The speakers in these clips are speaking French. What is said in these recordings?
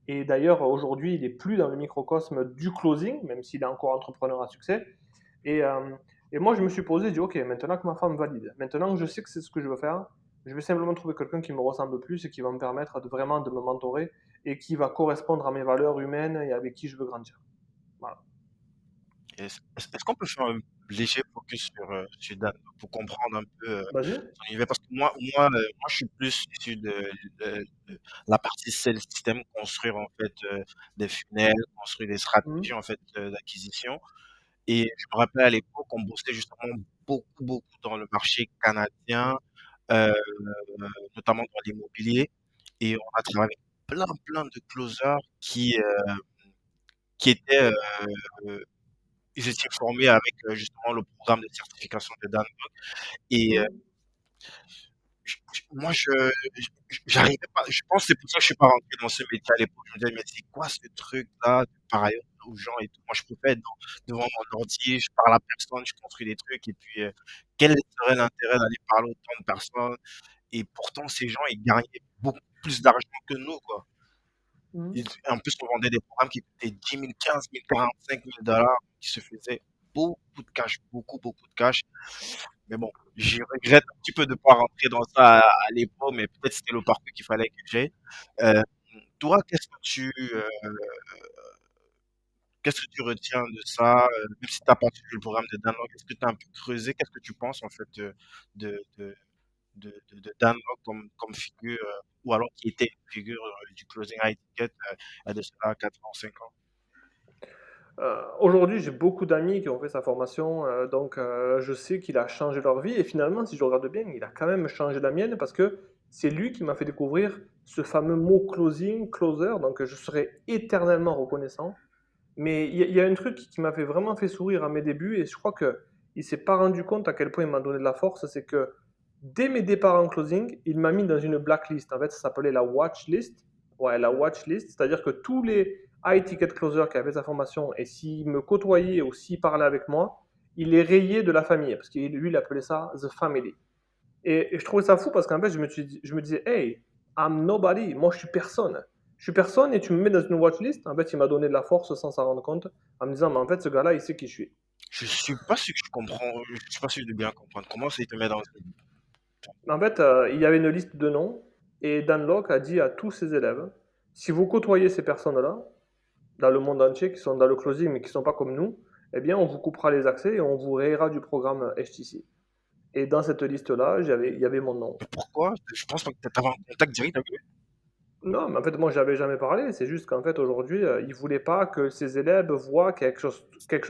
Et d'ailleurs, aujourd'hui, il est plus dans le microcosme du closing, même s'il est encore entrepreneur à succès. Et, euh, et moi, je me suis posé, je dis, OK, maintenant que ma femme valide, maintenant que je sais que c'est ce que je veux faire, je vais simplement trouver quelqu'un qui me ressemble plus et qui va me permettre de vraiment de me mentorer et qui va correspondre à mes valeurs humaines et avec qui je veux grandir. Voilà. Est-ce qu'on peut faire un léger focus sur Dan pour comprendre un peu Vas-y. son univers? Parce que moi, je suis plus issu de la partie sales system, construire en fait des funnels, construire des stratégies Mhm. en fait d'acquisition. Et je me rappelle à l'époque, on bossait justement beaucoup dans le marché canadien, euh, notamment dans l'immobilier. Et on a travaillé avec plein de closers qui étaient ils étaient formés avec justement le programme de certification de Dan. Et Mhm. moi, j'arrivais pas. Je pense que c'est pour ça que je suis pas rentré dans ce métier à l'époque. Je me disais, mais c'est quoi ce truc-là? Par ailleurs, aux gens et tout. Moi, je préfère être devant mon ordi, je parle à personne, je construis des trucs. Et puis, quel serait l'intérêt d'aller parler à autant de personnes? Et pourtant, ces gens, ils gagnaient beaucoup plus d'argent que nous, quoi. Mhm. En plus, on vendait des programmes qui coûtaient 10 000, 15 000, 45 000 dollars, qui se faisaient beaucoup de cash, beaucoup de cash. Mais bon, je regrette un petit peu de ne pas rentrer dans ça à l'époque, mais peut-être c'était le parcours qu'il fallait que j'ai. Euh, Toi, qu'est-ce que tu retiens de ça, même si tu n'as pas suivi le programme de Dan Lok, est-ce que tu as un peu creusé, qu'est-ce que tu penses en fait de, de, de Dan Lok comme figure, ou alors qui était une figure du closing high ticket à de cela 4 ans, 5 ans? Aujourd'hui, j'ai beaucoup d'amis qui ont fait sa formation, donc je sais qu'il a changé leur vie. Et finalement, si je regarde bien, il a quand même changé la mienne parce que c'est lui qui m'a fait découvrir ce fameux mot closing, closer. Donc je serai éternellement reconnaissant. Mais il y a un truc qui m'a fait vraiment fait sourire à mes débuts et je crois que il s'est pas rendu compte à quel point il m'a donné de la force. C'est que dès mes départs en closing, il m'a mis dans une blacklist. En fait, ça s'appelait la watch list. Ouais, la watch list, c'est-à-dire que tous les high ticket closers qui avaient sa formation et s'il me côtoyait ou s'il parlait avec moi, il les rayait de la famille parce que lui, il appelait ça the family. Et je trouvais ça fou parce qu'en fait, je me disais, hey, I'm nobody. Moi, je suis personne. Je suis personne et tu me mets dans une watchlist. En fait, il m'a donné de la force sans s'en rendre compte en me disant, mais en fait, ce gars-là, il sait qui je suis. Je suis pas sûr que je comprends, je suis pas sûr de bien comprendre. Comment ça, il te met dans En fait, il y avait une liste de noms et Dan Lok a dit à tous ses élèves, si vous côtoyez ces personnes-là, dans le monde entier, qui sont dans le closing mais qui ne sont pas comme nous, eh bien, on vous coupera les accès et on vous rayera du programme HTC. Et dans cette liste-là, il y avait mon nom. Mais pourquoi? Je pense pas que tu avais un contact direct avec lui. Non, mais en fait, moi, j'avais jamais parlé. C'est juste qu'en fait, aujourd'hui, il voulait pas que ses élèves voient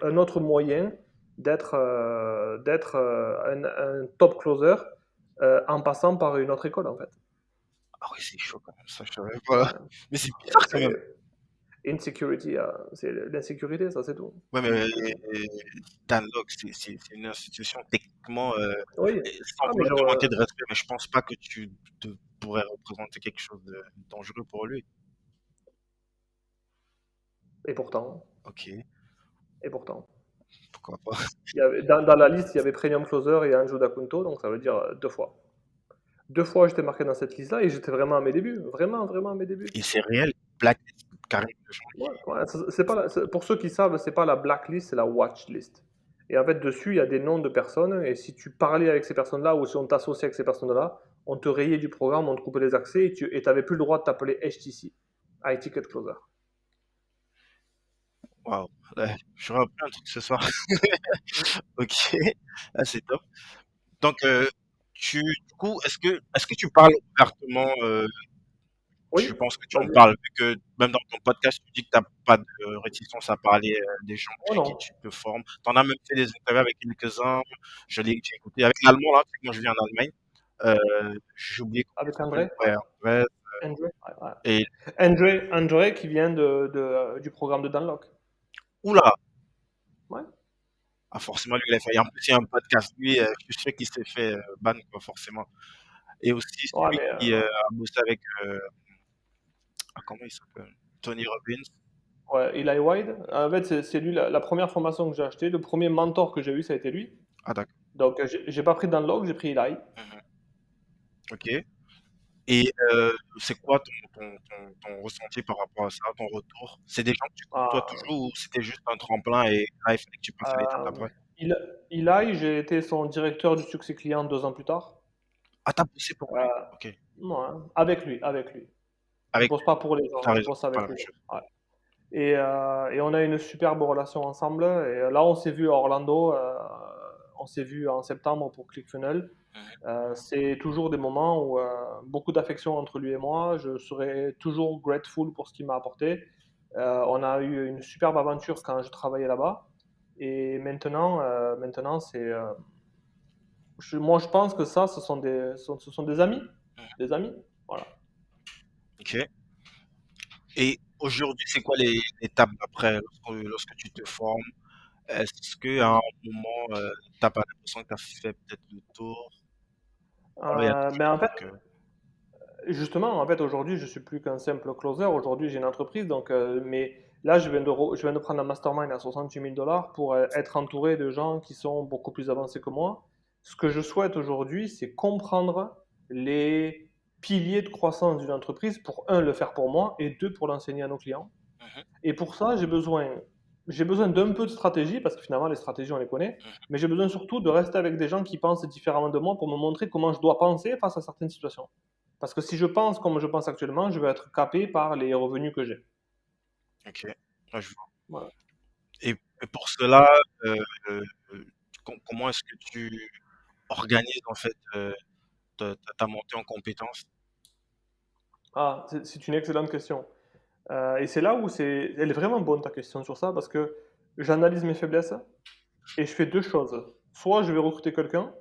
un autre moyen d'être un top closer en passant par une autre école, en fait. Ah oui, c'est chaud quand même, ça, je savais pas. Ouais. Mais c'est bizarre quand même. C'est insecurity, c'est l'insécurité, ça, c'est tout. Ouais, mais Danlog, c'est une institution techniquement, Oui. sans Ah, mais vouloir genre, te manquer de respect, mais je pense pas que tu pourrais représenter quelque chose de dangereux pour lui. et pourtant, Ok, et pourtant. pourquoi pas. Dans la liste, il y avait Premium Closer et Anjo D'Acunto, donc ça veut dire deux fois. Deux fois, j'étais marqué dans cette liste-là et j'étais vraiment à mes débuts. Vraiment, vraiment à mes débuts. Et c'est réel, Black carré de gens. Ouais, ouais, c'est pas pour ceux qui savent, c'est pas la blacklist, c'est la watchlist. Et en fait, dessus, il y a des noms de personnes, et si tu parlais avec ces personnes-là, ou si on t'associait avec ces personnes-là, on te rayait du programme, on te coupait les accès, et tu n'avais plus le droit de t'appeler HTC, High Ticket Closer. Waouh, ouais, j'aurais appris un truc ce soir. Ok, ah, c'est top. Donc, du coup, est-ce que tu parles ouvertement, Oui, je pense que tu en vas-y. parles, vu que même dans ton podcast, tu dis que tu n'as pas de réticence à parler des gens Oh avec qui non, tu te formes. Tu en as même fait des interviews avec quelques-uns. J'ai écouté avec l'allemand, là, parce que moi je vis en Allemagne. J'ai oublié comment il avec s'appelle. André, ouais. Ouais, ouais. André, ouais, ouais. Et, André qui vient du programme de Dunlock. oula! Ouais. Ah, forcément, lui, il a fait. En plus, il y a un podcast. Lui, je sais qu'il s'est fait ban, quoi, forcément. Et aussi Ouais, celui mais qui a bossé avec, comment il s'appelle? Tony Robbins. ouais, Eli White, en fait, c'est lui la première formation que j'ai achetée. Le premier mentor que j'ai eu, ça a été lui. Ah, d'accord. Donc, j'ai pas pris Dunlock, j'ai pris Eli. Mhm. Ok. Et c'est quoi ton ressenti par rapport à ça, ton retour? C'est des gens que tu côtoies Ah, toujours ou c'était juste un tremplin et là, il fallait que tu passes à l'étape euh, d'après? Il- Eli, j'ai été son directeur du succès client 2 ans plus tard. Ah, t'as bossé pour lui? Euh, OK. ouais, avec lui, avec lui. Je Avec bosse pas pour les tu gens, je raison, bosse c'est pas avec la lui. même chose. Ouais. Et on a une superbe relation ensemble. Et là, on s'est vu à Orlando. On s'est vu en septembre pour ClickFunnels. Mmh. C'est toujours des moments où beaucoup d'affection entre lui et moi. Je serai toujours grateful pour ce qu'il m'a apporté. On a eu une superbe aventure quand je travaillais là-bas. Et maintenant moi, je pense que ça, ce sont des amis. Mmh. Des amis. Voilà. OK. Et aujourd'hui, c'est quoi l'étape d'après lorsque tu te formes? Est-ce qu'à un moment, tu pas l'impression que tu as fait peut-être le tour? Voilà, il y a toujours Mais des en fait, trucs, justement, en fait, aujourd'hui, je suis plus qu'un simple closer. Aujourd'hui, j'ai une entreprise. Donc, mais là, je viens de prendre un mastermind à 68 000 dollars pour être entouré de gens qui sont beaucoup plus avancés que moi. Ce que je souhaite aujourd'hui, c'est comprendre les piliers de croissance d'une entreprise pour, un, le faire pour moi et deux, pour l'enseigner à nos clients. mmh Et pour ça, j'ai besoin d'un peu de stratégie parce que finalement, les stratégies, on les connaît. mh. Mais j'ai besoin surtout de rester avec des gens qui pensent différemment de moi pour me montrer comment je dois penser face à certaines situations. Parce que si je pense comme je pense actuellement, je vais être capé par les revenus que j'ai. OK. Ouais, je vois. Voilà. Et pour cela, heu heu, comment est-ce que tu organises en fait, ta montée en compétences? Ah, c'est une excellente question. Et c'est là où elle est vraiment bonne ta question sur ça parce que j'analyse mes faiblesses et je fais deux choses. Soit je vais recruter quelqu'un,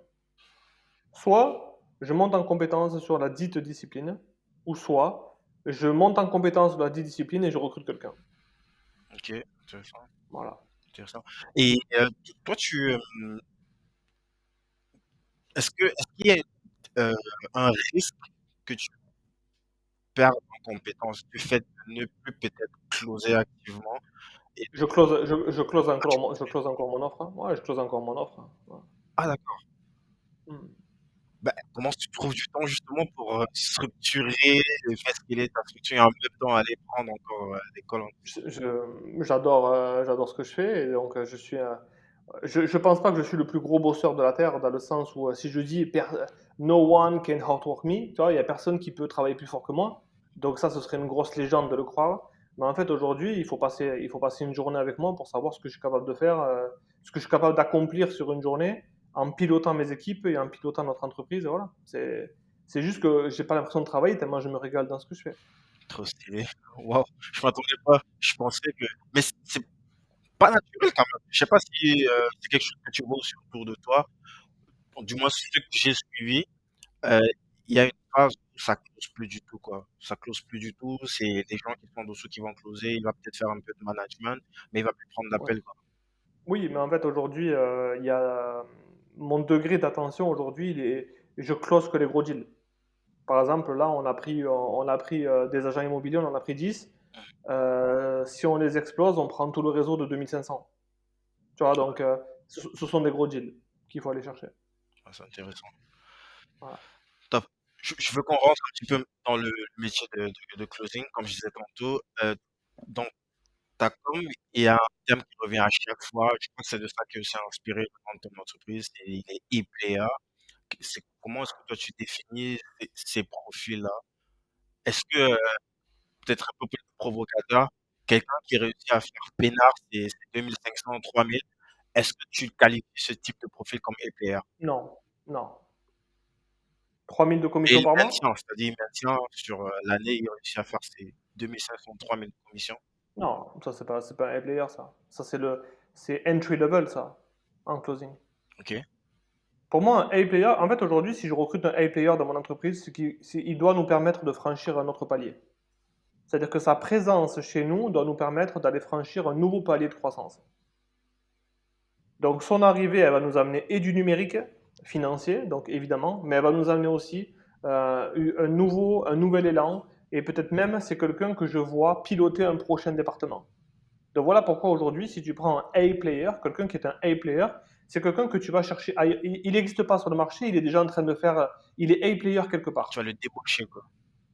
soit je monte en compétence sur la dite discipline, ou soit je monte en compétence sur la dite discipline et je recrute quelqu'un. OK, intéressant, Voilà. intéressant. Et toi, est-ce qu'il y a, heu, un risque que tu perdes en compétences du fait de ne plus peut-être closer activement et Je close encore mon offre, hein. Ouais, je close encore mon offre, hein. Ouais. ah d'accord. Mm. Bah, comment tu trouves du temps justement pour, structurer et façonner ta structure et en même temps aller prendre encore, l'école en J'adore ce que je fais et donc je pense pas que je suis le plus gros bosseur de la terre dans le sens où si je dis no one can outwork me, tu vois, il y a personne qui peut travailler plus fort que moi. Donc ça, ce serait une grosse légende de le croire. Mais en fait, aujourd'hui, il faut passer une journée avec moi pour savoir ce que je suis capable de faire, ce que je suis capable d'accomplir sur une journée en pilotant mes équipes et en pilotant notre entreprise. Et voilà. C'est juste que j'ai pas l'impression de travailler tellement je me régale dans ce que je fais. trop stylé. Waouh, je m'attendais pas. Je pensais que mais c'est pas naturel quand même. Je sais pas si, c'est quelque chose que tu vois aussi autour de toi. Bon, du moins ceux que j'ai suivis, heu, il y a une phase où ça close plus du tout, quoi. Ça close plus du tout, c'est les gens qui sont en dessous qui vont closer, il va peut-être faire un peu de management, mais il va plus prendre Ouais. d'appels, quoi. Oui, mais en fait, aujourd'hui, il y a mon degré d'attention aujourd'hui, je close que les gros deals. Par exemple, là, on a pris des agents immobiliers, on en a pris 10. Si on les explose, on prend tout le réseau de 2500. Tu vois, donc ce sont des gros deals qu'il faut aller chercher. Ah, c'est intéressant. Voilà. Top. Je veux qu'on rentre un petit peu dans le métier de closing, comme je disais tantôt. Dans ta com, il y a un terme qui revient à chaque fois. Je pense que c'est de ça que c'est inspiré le nom de ton entreprise, c'est les e-players. Comment est-ce que toi tu définis ces profils-là? Est-ce que, peut-être un peu plus provocateur, quelqu'un qui réussit à faire peinard ses 2500, 3000, est-ce que tu qualifies ce type de profil comme e-player? Non, non. 3000 de Et commission il par maintient, mois? c'est-à-dire il maintient sur, l'année, il réussit à faire ses 2500, 3000 de commission. Non, ça c'est pas un player ça. C'est entry level ça, en closing. OK. Pour moi, un A-player, en fait, aujourd'hui, si je recrute un A-player dans mon entreprise, il doit nous permettre de franchir un autre palier. C'est-à-dire que sa présence chez nous doit nous permettre d'aller franchir un nouveau palier de croissance. Donc, son arrivée, elle va nous amener et du numérique financier, donc évidemment, mais elle va nous amener aussi un nouvel élan, et peut-être même c'est quelqu'un que je vois piloter un prochain département. Donc voilà pourquoi aujourd'hui, si tu prends un A-player, quelqu'un qui est un A-player, c'est quelqu'un que tu vas chercher. Il n'existe pas sur le marché, il est déjà en train de faire. Il est A-player quelque Tu part. vas le débaucher, quoi.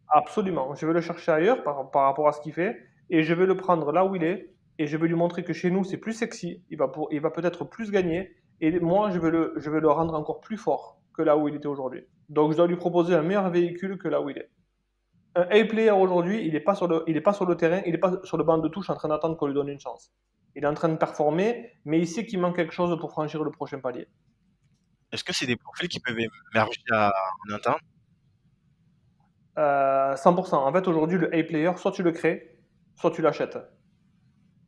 Absolument. Je vais le chercher ailleurs par rapport à ce qu'il fait et je vais le prendre là où il est et je vais lui montrer que chez nous, c'est plus sexy. Il va peut-être plus gagner et moi, je vais le rendre encore plus fort que là où il était aujourd'hui. Donc, je dois lui proposer un meilleur véhicule que là où il est. Un A-player aujourd'hui, il est pas sur le terrain, il est pas sur le banc de touche en train d'attendre qu'on lui donne une chance. Il est en train de performer, mais il sait qu'il manque quelque chose pour franchir le prochain palier. Est-ce que c'est des profils qui peuvent émerger en interne? 100%. En fait, aujourd'hui, le A-player, soit tu le crées, soit tu l'achètes.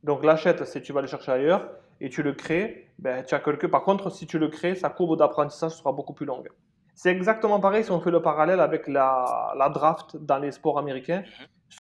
Donc l'achète, c'est tu vas le chercher ailleurs et tu le crées. Ben, tu as Par contre, si tu le crées, sa courbe d'apprentissage sera beaucoup plus longue. C'est exactement pareil si on fait le parallèle avec la draft dans les sports américains.